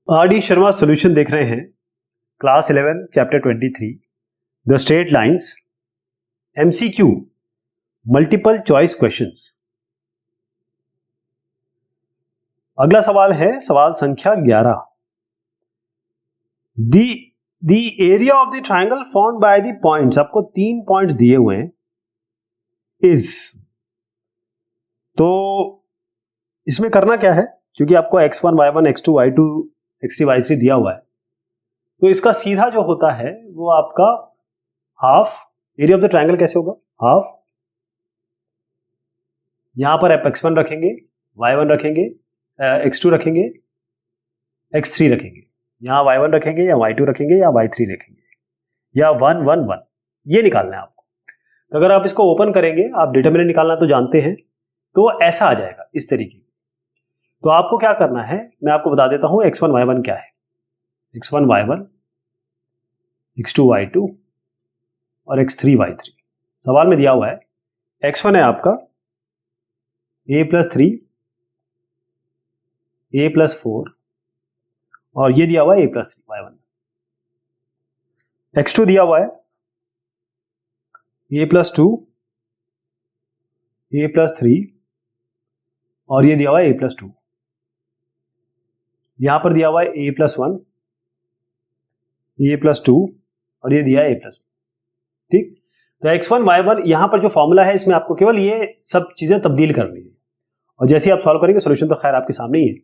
R D Sharma solution देख रहे हैं। Class 11 chapter 23 the straight lines MCQ multiple choice questions. अगला सवाल है सवाल संख्या 11। The area of the triangle formed by the points, आपको 3 पॉइंट्स दिए हुए हैं, इज। तो इसमें करना क्या है, क्योंकि आपको x1 y1 x2 y2 x3 y3 दिया हुआ है, तो इसका सीधा जो होता है वो आपका half area of the triangle कैसे होगा, हाफ, यहां पर आप x1 रखेंगे, y1 रखेंगे, x2 रखेंगे, x3 रखेंगे, यहां y1 रखेंगे या y2 रखेंगे या y3 रखेंगे, या 1 1 1, ये निकालना है आपको। तो अगर आप इसको ओपन करेंगे, आप डिटरमिनेंट निकालना तो जानते हैं, तो ऐसा आ जाएगा इस तरीके। तो आपको क्या करना है, मैं आपको बता देता हूं x1 y1 क्या है। x1 y1, x2 y2 और x3 y3। सवाल में दिया हुआ है x1 है आपका a+3 a+4 और ये दिया हुआ है a+3 y1। x2 दिया हुआ है a+2 a+3 और ये दिया हुआ है a+2। यहां पर दिया हुआ है a+1 a+2 और ये दिया है a+1। ठीक, तो x1 y1 यहां पर जो फॉर्मूला है इसमें आपको केवल ये सब चीजें तब्दील करनी है, और जैसे ही आप सॉल्व करेंगे सॉल्यूशन तो खैर आपके सामने ही है,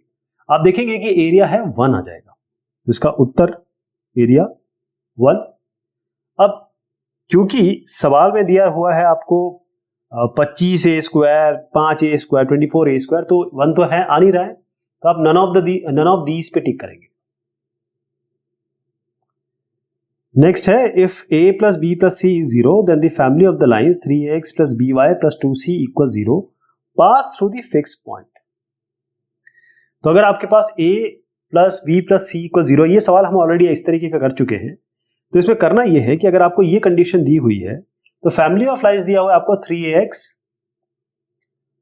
आप देखेंगे कि एरिया है 1 आ जाएगा, इसका उत्तर एरिया 1। अब क्योंकि सवाल में दिया हुआ है आपको 25a square 5a square 24a square, तो 1 तो है, आ नहीं रहा है, तो आप नन ऑफ दीज पे टिक करेंगे। नेक्स्ट है if a plus b plus c is 0 then the family of the lines 3x plus by plus 2c equals 0 pass through the fixed point। तो अगर आपके पास a plus b plus c equals 0, ये सवाल हम already इस तरीके का कर चुके हैं, तो इसमें करना ये है कि अगर आपको ये कंडीशन दी हुई है तो फैमिली ऑफ लाइन्स दिया हुआ है आपको 3ax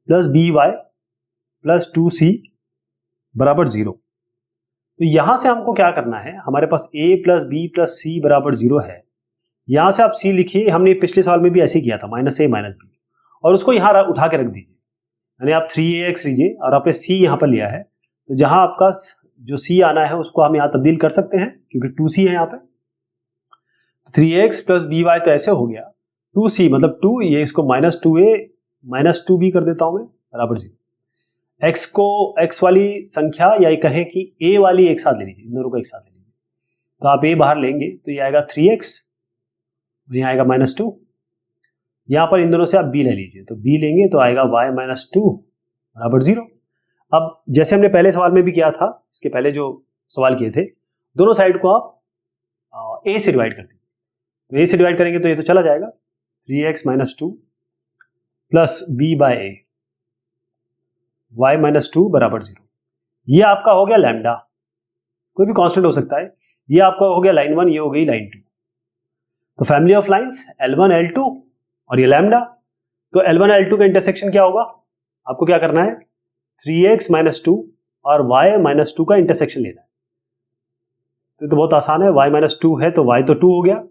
plus by plus 2c बराबर 0। तो यहां से हमको क्या करना है, हमारे पास a plus b plus c बराबर 0 है, यहां से आप c लिखिए, हमने पिछले साल में भी ऐसे किया था -a -b, और उसको यहां उठा के रख दीजिए, यानी आप 3ax लीजिए और आपने c यहां पर लिया है, तो जहां आपका जो c आना है उसको हम यहां तब्दील कर सकते हैं क्योंकि 2c है यहां पे। 3ax plus by तो ऐसे हो गया, 2c मतलब 2, ये इसको -2a -2b कर देता हूं मैं, बराबर 0। x को x वाली संख्या या कहें कि a वाली एक साथ ले लीजिए, इन दोनों को एक साथ ले लीजिए, तो आप a बाहर लेंगे तो ये आएगा 3x, यहाँ आएगा -2, यहाँ पर इन दोनों से आप b ले लीजिए, तो b लेंगे तो आएगा y -2 बराबर 0। अब जैसे हमने पहले सवाल में भी किया था, इसके पहले जो सवाल किए थे, दोनों साइड को आप a से डिवाइड कर दीजिए, तो a से डिवाइड करेंगे तो ये तो चला जाएगा, 3x -2 plus b by a, y -2 बराबर 0। ये आपका हो गया लैम्डा, कोई भी कांस्टेंट हो सकता है, ये आपका हो गया लाइन 1, ये हो गई लाइन 2। तो family of lines L1 L2 और ये लैम्डा, तो L1 L2 का इंटरसेक्शन क्या होगा, आपको क्या करना है 3x -2 और y -2 का इंटरसेक्शन लेना है। तो बहुत आसान है, y -2 है तो y तो 2 हो गया,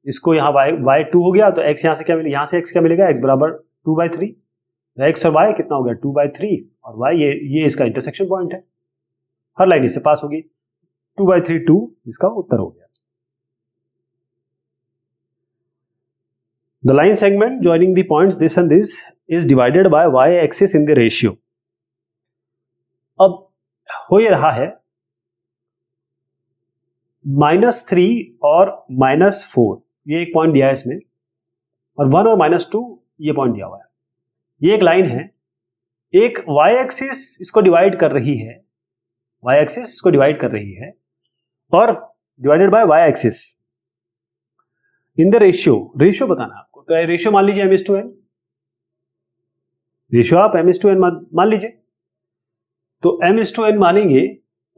इसको यहाँ y 2 हो गया, तो x यहाँ से क्या मिलेगा, यहाँ से x क्या मिलेगा, x बराबर 2/3, x और y कितना हो गया 2/3 और y ये इसका इंटरसेक्शन पॉइंट है, हर लाइन इससे पास होगी, 2/3 2 इसका उत्तर हो गया। The line segment joining the points this and this is divided by y axis in the ratio। अब हो ये रहा है -3 और -4, ये एक पॉइंट दिया है इसमें, और 1 और -2 ये पॉइंट दिया हुआ है। ये एक लाइन है, एक y एक्सिस इसको डिवाइड कर रही है, y एक्सिस इसको डिवाइड कर रही है, और divided by y axis in the ratio बताना है आपको। तो रेशियो मान लीजिए m/n, रेशियो आप m/n मान लीजिए, तो m/n मानेंगे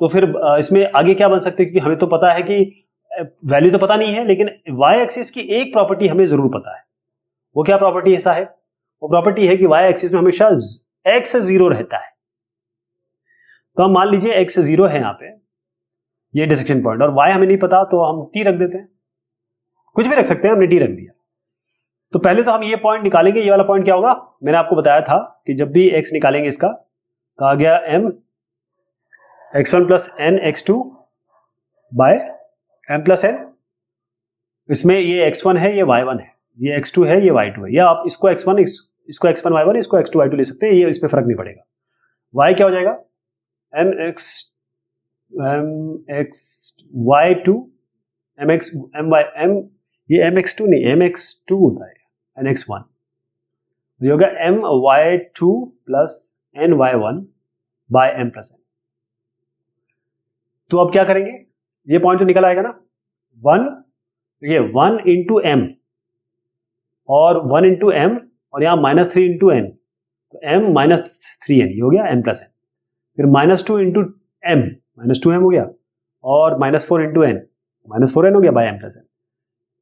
तो फिर इसमें आगे क्या बन सकते हैं, क्योंकि हमें तो पता है कि वैल्यू तो पता नहीं है, लेकिन y एक्सिस की एक प्रॉपर्टी हमें जरूर पता है। वो क्या प्रॉपर्टी ऐसा है, वो प्रॉपर्टी है कि y एक्सिस में हमेशा x 0 रहता है। तो हम मान लीजिए x 0 है यहाँ पे, ये इंटरसेक्शन पॉइंट, और y हमें नहीं पता तो हम t रख देते हैं, कुछ भी रख सकते हैं, हमने t रख दिया। तो पहले तो हम ये पॉइंट निकालेंगे, ये वाला पॉइंट क्या होगा, मैंने आपको बताया था कि जब भी x निकालेंगे इसका, कहा गया m x1 plus n x2 by m plus n, इसमें ये x1 है, ये y1 है, ये x2 है, ये y2 है, या आप इसको x1 इसको x1 y1 इसको x2 y2 ले सकते हैं, ये इस पर फर्क नहीं पड़ेगा। y क्या हो जाएगा, mx y2 mx my m, ये mx2 नहीं mx2 होता है nx1, ये होगा m y2 plus n y1 by m plus n। तो अब क्या करेंगे, ये पॉइंट तो निकल आएगा ना, 1 ये 1 इंटू m और 1 इंटू m और यहाँ -3 इंटू n, तो m -3n, ये हो गया m प्लस n, फिर -2 इंटू m, -2m हो गया, और -4 इंटू n, -4n हो गया बाय m प्लस n।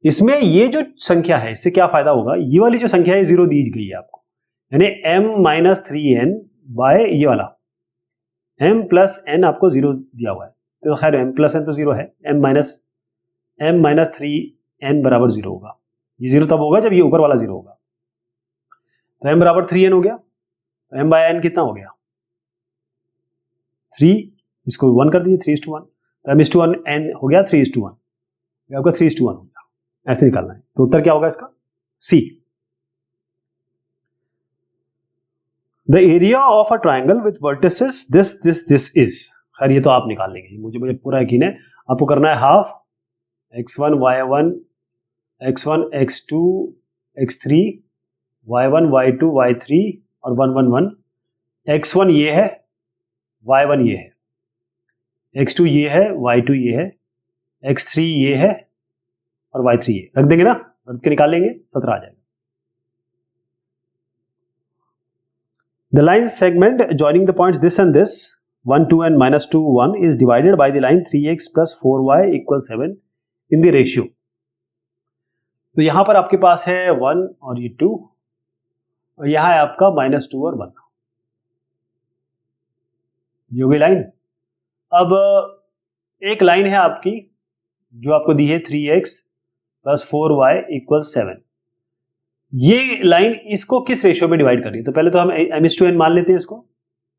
इसमें ये जो संख्या है इससे क्या फायदा होगा, ये वाली जो संख्या है 0 दी गई है आपको, यानी m -3n बाय ये वाला m प्लस n आपको 0 दिया हुआ है, तो खैर m प्लस n तो 0 है, m -3n बराबर 0 होगा, ये 0 तब होगा जब ये ऊपर वाला 0 होगा, तो m बराबर 3n हो गया, तो m बाय n कितना हो गया 3, इसको 1 कर दिए 3:1, तो m/1 n हो गया 3:1, ये आपका 3:1 हो गया, ऐसे निकालना है। तो उत्तर क्या होगा इसका, C। The area of a triangle with vertices this is, खैर ये तो आप निकाल लेंगे, मुझे पूरा यकीन है। आपको करना है half x1 y1 x1 x2 x3 y1 y2 y3 और 1 1 1, x1 ये है, y1 ये है, x2 ये है, y2 ये है, x3 ये है और y3 ये, रख देंगे ना, रख के निकाल लेंगे, 17 आ जाएगा। The line segment joining the points this and this 1 2 and -2 1 is divided by the line 3x plus 4y equals 7 in the ratio। तो यहां पर आपके पास है 1 और ये 2, और यहां है आपका -2 और 1, ये हो गई लाइन। अब एक लाइन है आपकी जो आपको दी है 3x प्लस 4y इक्वल 7, ये लाइन इसको किस रेशियो में डिवाइड कर रही है, तो पहले तो हम m/n मान लेते हैं, इसको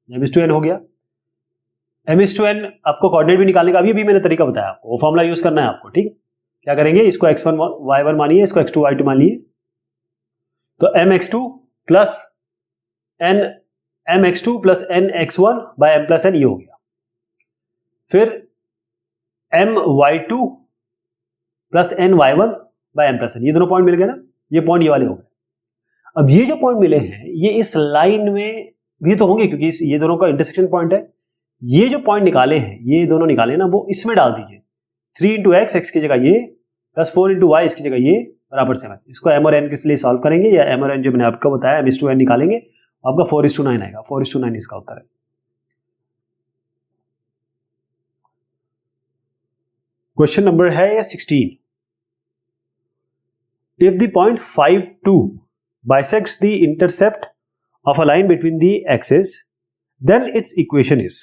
m/n हो गया, m/n आपको कोऑर्डिनेट भी निकालने का अभी मैंने तरीका बताया आपको, वो फॉर्मूला यूज करना है आपको, ठीक। क्या करेंगे, इसको x1 y1 मानिए, इसको x2 y2 मानिए, तो mx2 plus n mx2 plus nx1 by m plus n, ये हो गया, फिर my2 plus ny1 by m plus n, ये दोनों पॉइंट मिल गए ना, ये पॉइंट ये वाले हो गए। अब ये जो पॉइंट मिले हैं ये इस लाइन में भी तो होंगे क्योंकि ये दोनों का इंटरसेक्शन पॉइंट है, ये जो पॉइंट निकाले हैं, ये दोनों निकाले ना, वो इसमें डाल दीजिए, 3 इंटू x की जगह ये, प्लस 4 इंटू y इसकी जगह ये, बराबर 7। इसको m और n किस लिए सॉल्व करेंगे, या m और n जो मैंने आपको बताया m/n निकालेंगे, आपका 4:9 आएगा, 4:9 इसका उत्तर है। क्वेश्चन नंबर है ये 16। If the point 5 2 bisects the intercept of a line between the axes, then its equation is।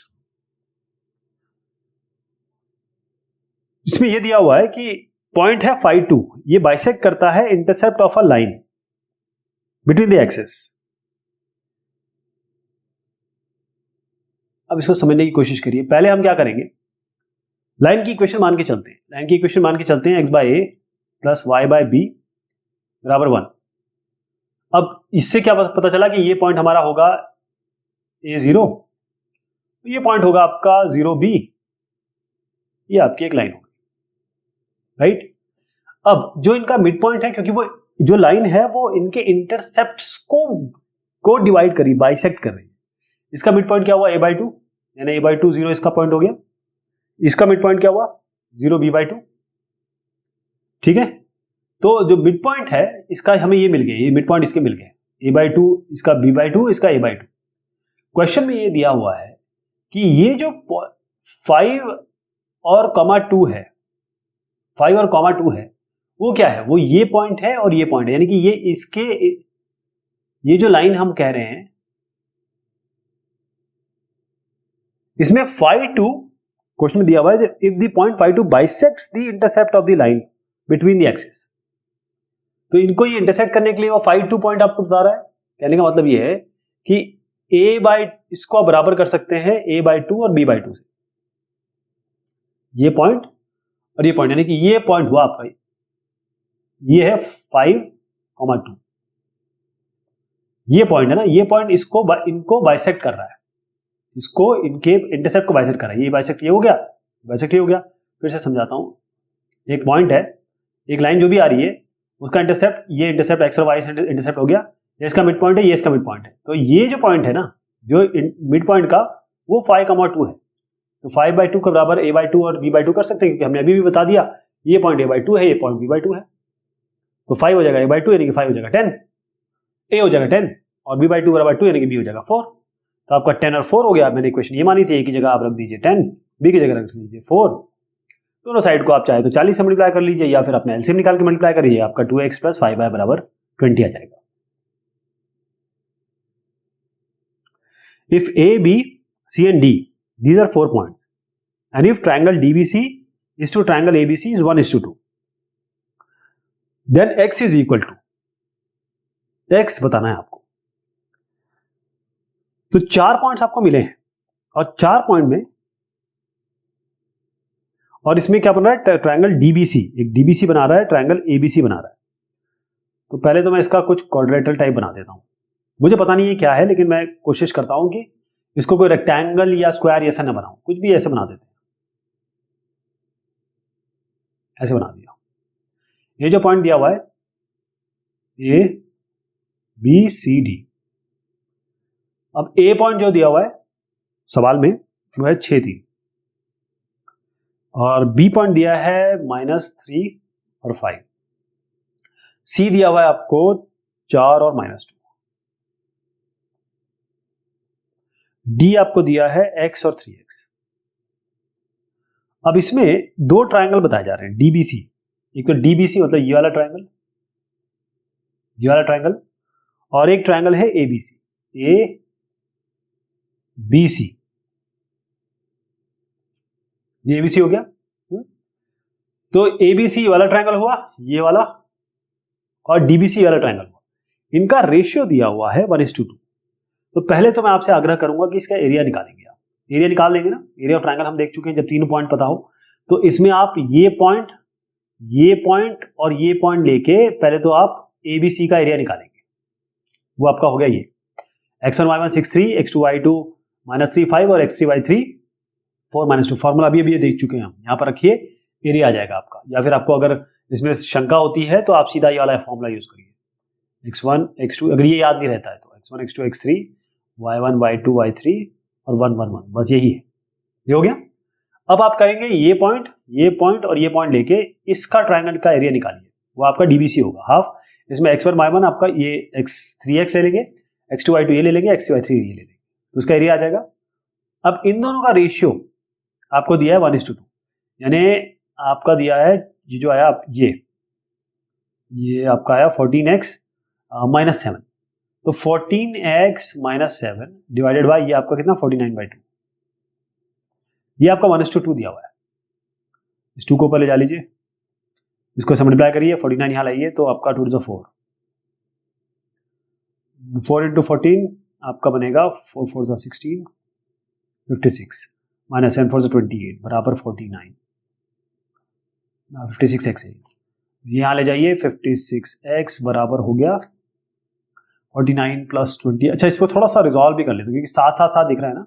इसमें यह दिया हुआ है कि पॉइंट है 5 2, ये बाइसेक्ट करता है intercept of a line between the axes. अब इसको समझने की कोशिश करिए। पहले हम क्या करेंगे, लाइन की इक्वेशन मान के चलते हैं, लाइन की इक्वेशन मान के चलते हैं, x by a plus y by B बराबर 1। अब इससे क्या पता चला कि ये पॉइंट हमारा होगा a0, तो ये पॉइंट होगा आपका 0b, ये आपकी एक लाइन होगी, राइट। अब जो इनका मिड पॉइंट है, क्योंकि वो जो लाइन है वो इनके इंटरसेप्ट्स को डिवाइड करी, बाइसेक्ट कर रही है, इसका मिड पॉइंट क्या हुआ a/2, यानी a/2 0 इसका पॉइंट हो गया, इसका मिड पॉइंट क्या हुआ 0b/2, ठीक है। तो जो मिड पॉइंट है इसका हमें ये मिल गया, ये मिड पॉइंट इसके मिल गए, a/2 इसका b/2 इसका a/2। क्वेश्चन में ये दिया हुआ है कि ये जो 5 और कॉमा 2 है, 5 और कॉमा 2 है, वो क्या है, वो ये पॉइंट है और ये पॉइंट है, यानी कि ये इसके, ये जो लाइन हम कह रहे हैं इसमें 5 2 क्वेश्चन में दिया हुआ है if the point 5 2 bisects the intercept of the line between the axis, तो इनको ये इंटरसेक्ट करने के लिए वो 5 2 पॉइंट आपको बता रहा है। कहने का मतलब ये है कि a बाई, इसको आप बराबर कर सकते हैं a/2 और b/2 से, ये पॉइंट और ये पॉइंट, यानी कि ये पॉइंट हुआ आपका, ये है 5,2, ये पॉइंट है ना, ये पॉइंट इनको बाइसेक्ट कर रहा है, इसको इनके इंटरसेप्ट को बाइसेक्ट कर रहा है, ये बाइसेक्ट ये हो गया, बाइसेक्ट ये हो गया। फिर से समझाता हूं, एक पॉइंट है, एक लाइन जो भी आ रही है उसका इंटरसेप्ट, ये इंटरसेप्ट एक्स और वाई से इंटरसेप्ट हो गया, ये इसका मिड पॉइंट है, ये इसका मिड पॉइंट है, तो ये जो पॉइंट है ना, जो मिड पॉइंट का, वो 5,2 है, तो 5/2 के बराबर a/2 और b/2 कर सकते हैं, क्योंकि हमने अभी भी बता दिया ये पॉइंट a/2 है, ये पॉइंट b/2 है, तो 5 हो जाएगा a/2 यानी कि 5 हो जाएगा 10, a हो जाएगा 10 और b/2 बराबर 2 यानी कि b हो जाएगा 4, तो आपका 10 और 4 हो गया। मैंने इक्वेशन ये मानी थी, a की जगह आप रख दीजिए 10, b की जगह रख दीजिए 4, दोनों साइड को आप चाहे तो 40 से मल्टीप्लाई कर लीजिए या फिर अपने एलसीएम निकाल के मल्टीप्लाई करिए, आपका 2x + 5y बराबर 20 आ जाएगा। If A, B, C and D, these are 4 points, and if triangle DBC is to triangle ABC is 1:2, then x is equal to, x बताना है आपको। तो 4 पॉइंट्स आपको मिले हैं और 4 पॉइंट में, और इसमें क्या बन रहा है, ट्रायंगल डीबीसी, एक डीबीसी बना रहा है, ट्रायंगल एबीसी बना रहा है। तो पहले तो मैं इसका कुछ क्वाड्रेटल टाइप बना देता हूं, मुझे पता नहीं है क्या है, लेकिन मैं कोशिश करता हूं कि इसको कोई रेक्टेंगल या स्क्वायर ऐसा ना बनाऊं, कुछ भी ऐसे बना देते हैं, ऐसे बना दिया। ये जो पॉइंट दिया हुआ है ए बी सी डी, अब ए पॉइंट जो दिया हुआ है सवाल में वो है 6 3, और बी पॉइंट दिया है -3 और 5, सी दिया हुआ है आपको 4 और -2, डी आपको दिया है x और 3x। अब इसमें 2 ट्रायंगल बताए जा रहे हैं डीबीसी, एक तो डीबीसी मतलब ये वाला ट्रायंगल, ये वाला ट्रायंगल, और एक ट्रायंगल है एबीसी, ए बी सी, ये एबीसी हो गया। तो एबीसी वाला ट्रायंगल हुआ ये वाला, और डीबीसी वाला ट्रायंगल हुआ, इनका रेशियो दिया हुआ है 1:2। तो पहले तो मैं आपसे आग्रह करूंगा कि इसका एरिया निकालेंगे, आप एरिया निकाल लेंगे ना, एरिया ऑफ ट्रायंगल हम देख चुके हैं, जब तीनों पॉइंट पता हो तो इसमें आप ये पॉइंट और ये पॉइंट लेके पहले तो आप एबीसी का एरिया निकालेंगे, वो आपका हो गया ये x1 y1 6 3, x2 y2 -3 5 और x3 y3 4 -2। फॉर्मूला अभी ये देख चुके हैं हम, यहाँ पर रखिए, एरिया आ जाएगा आपका। या फिर आपको अगर इसमें शंका होती है तो आप सीधा ये वाला फॉर्मूला यूज करिए, x1 x2, अगर ये याद नहीं रहता है तो x1 x2 x3 y1 y2 y3 और 1 1 1, बस यही है, ये हो गया। अब आप करेंगे ये पॉइंट और ये पॉइंट लेके इसका ट्रायंगल का एरिया निकालिए, वो आपका डीबीसी होगा हाफ। इसमें x1 y1 आपका ये x3x ले लेंगे, x2 y2 ये ले लेंगे, x3 y3 ये ले लेंगे, तो उसका एरिया आ जाएगा। अब इन दोनों का रेशियो आपको दिया है 1:2, यानी आपका दिया है ये जो आया, ये आपका आया 14x -7, तो 14x -7 डिवाइडेड बाय ये आपका कितना 49/2, ये आपका 1:2 दिया हुआ है। इस 2 को पहले जा लीजिए, इसको से मल्टीप्लाई करिए, 49 यहाँ लाइए तो आपका 2 to 4, 4 × 14 आपका बनेगा 4 4 16 56 -7 4 28 बराबर 49, 56x है, यहाँ ले जाइए, 56x बराबर हो गया 49 + 20। अच्छा, इसको थोड़ा सा रिजॉल्व भी कर लेते हैं क्योंकि साथ दिख रहा है ना,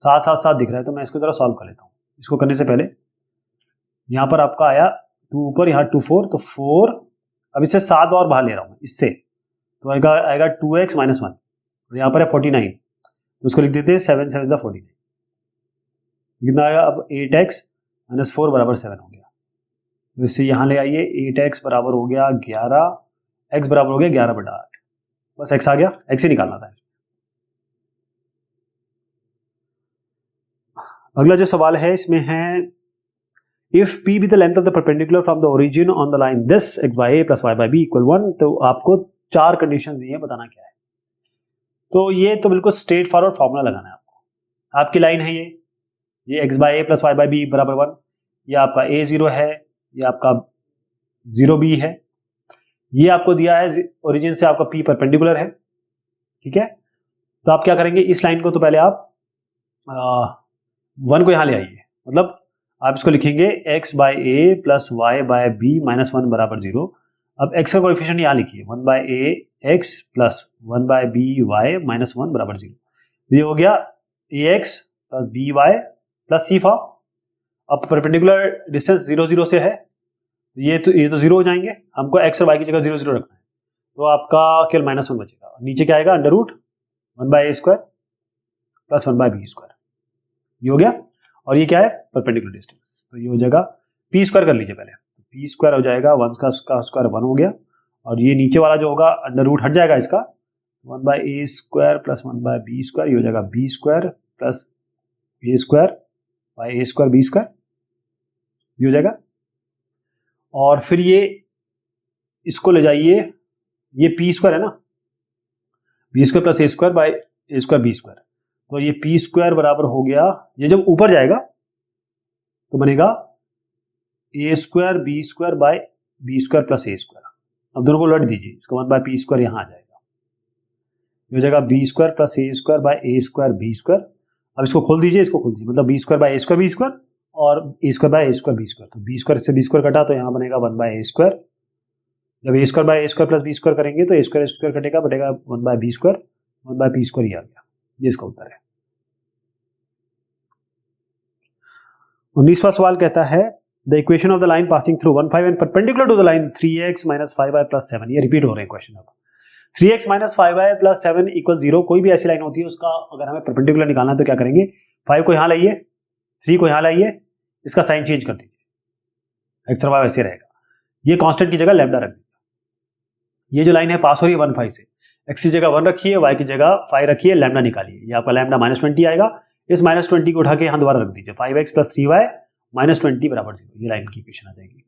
साथ दिख रहा है, तो मैं इसको जरा सॉल्व कर लेता हूँ। इसको करने से पहले यहाँ पर आपका आया 2 ऊपर, यहाँ 2 4, तो 4, अब इससे 7 और बाहर ले रहा हूँ इससे, तो आएगा 2x -1, और यहाँ पर है 49, तो उसको लिख देते हैं 7 7 49, कितना आएगा अब 8x -4 बराबर 7 हो गया। तो इससे यहाँ ले आइए, 8x बराबर हो गया 11, x बराबर हो गया 11/8, बस x आ गया, x ही निकालना था। अगला जो सवाल है इसमें है if p be the length of the perpendicular from the origin on the line this x by a plus y by b equal 1, तो आपको 4 कंडीशन दी है, बताना क्या है। तो ये तो बिल्कुल स्ट्रेट फॉरवर्ड फॉर्मूला लगाना है आपको। आपकी लाइन है ये, ये x bye a plus y by B बराबर 1, ये आपका ए 0 है, ये आपका 0b है, ये आपको दिया है ओरिजिन से आपका p परपेंडिकुलर है, ठीक है। तो आप क्या करेंगे, इस लाइन को तो पहले आप 1 को यहाँ ले आइए, मतलब आप इसको लिखेंगे x by a plus y by b minus 1 बराबर 0। अब x का कोएफिशिएंट यहाँ लिखिए, 1 by a x plus 1 by b y minus 1 बराबर 0। ये हो गया a x plus b y plus c form. अब परपेंडिकुलर डिस्टेंस 0 0 से है, ये तो 0 हो जाएंगे, हमको x और y की जगह 0 0 रखना है, तो आपका केवल माइनस 1 बचेगा। नीचे क्या आएगा, under root 1 by A square plus 1 by b square, ये हो गया। और ये क्या है, परपेंडिकुलर डिस्टेंस, तो ये हो जाएगा पी स्क्वायर कर लीजिए पहले, पी स्क्वायर हो जाएगा 1 का स्क्वायर 1 हो गया, और ये नीचे वाला जो होगा अंडर रूट हट जाएगा इसका, 1 by A square plus 1 by b square, ये हो जाएगा b square plus A square by A square B square, ये हो जाएगा। और फिर ये इसको ले जाइए, ये पी स्क्वायर है ना, B square plus A square by A square B square, तो ये पी स्क्वायर बराबर हो गया, ये जब ऊपर जाएगा तो बनेगा a square B square by b square plus A square. अब दोनों को लट दीजिए, इसका 1 बाय पी स्क्वायर यहाँ आ जाएगा, ये हो जाएगा b square plus A square by A square B square. अब इसको खोल दीजिए, इसको खोल दीजिए, मतलब b square by A square B square और a square by A square B square, तो बी स्क्वायर से बी स्क्वायर कटा तो यहाँ बनेगा 1 बाय ए स्क्वायर। जब a square by A square plus b square करेंगे तो ए स्क्वायर कटेगा, बटेगा 1 by b square 1 by P square, ये आ गया, ये इसका उत्तर है। 19वां सवाल कहता है the equation of the line passing through 1 5 and perpendicular to the line 3x minus 5y plus 7, ये रिपीट हो रहे हैं क्वेश्चन। अब 3x minus 5y plus 7 equal 0, कोई भी ऐसी लाइन होती है उसका अगर हमें परपेंडिकुलर निकालना है तो क्या करेंगे, 5 को यहाँ लाइए, 3 को यहाँ लाइए, इसका साइन चेंज कर दीजिए, x और y वैसे रहेगा, ये कांस्टेंट की जगह लैम्डा रख दीजिए। ये जो लाइन है पास हो रही है 1 5 से, x की जगह 1 रखिए, y की जगह 5 रखिए, लैम्डा निकालिए, ये आपका लैम्डा -20 आएगा। इस -20 को उठा के यहाँ दोबारा रख दीजिए, 5x प्लस 3y माइनस 20 बराबर 0, ये लाइन की इक्वेशन आ जाएगी।